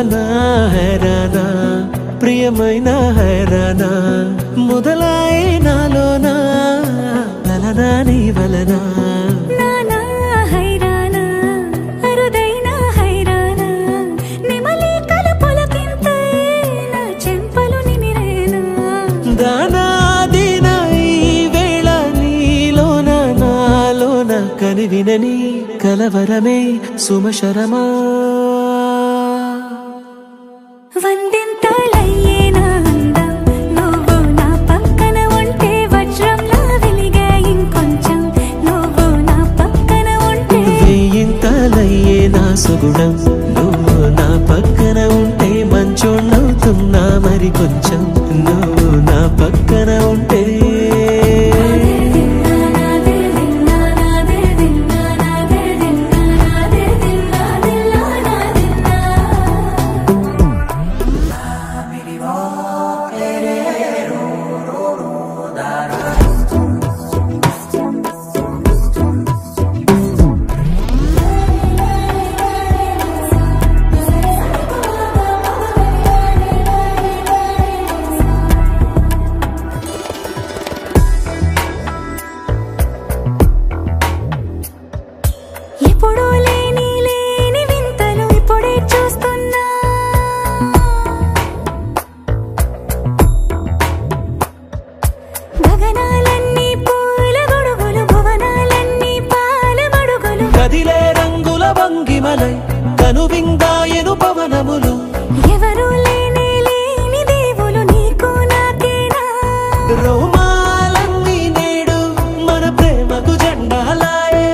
హైరానా హైరానా ప్రియమైన హైరానా మొదలాయే నాలోనా లలనా నీ వలనా కనివినని కలవరమే సుమశరమా వందింతలయ్యేనా అందం నువ్వు నా పక్కన ఉంటే వజ్రంలా వెలిగే ఇంకొంచెం నువ్వు నా పక్కన ఉంటే వేయింతలయ్యేనా సుగుణం నువ్వు నా పక్కన ఉంటే మంచోణ్ణవుతున్నా మరి కొంచెం నువ్వు నా పక్కన ఉంటే ఎప్పుడూ లేని వింతలు ఇప్పుడే చూస్తున్నా గగనాలన్నీ పూల గొడుగులు భువనాలన్నీ పాల మడుగులు కదిలే రంగుల భంగిమలై కనువిందాయను పవనములు ఎవరు లేని దేవులు నీకు నాకేనా రోమాలన్నీ నేడు మన ప్రేమకు జెండాలాయే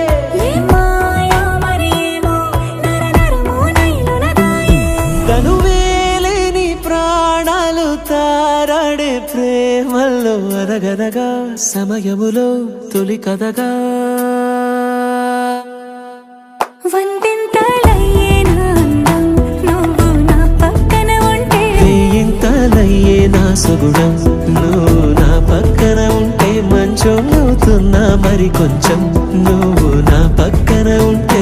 తనువేలేని ప్రాణాలు తారాడే ప్రేమల్లో అనగనగా సమయములో తొలి కథగా వందింతలయ్యేనా అందం నువ్వు నా పక్కన ఉంటే వేయింతలయ్యేనా సుగుణం నువ్వు నా పక్కన ఉంటే మంచోణ్ణవుతున్నా మరి కొంచెం నువ్వు నా పక్కన ఉంటే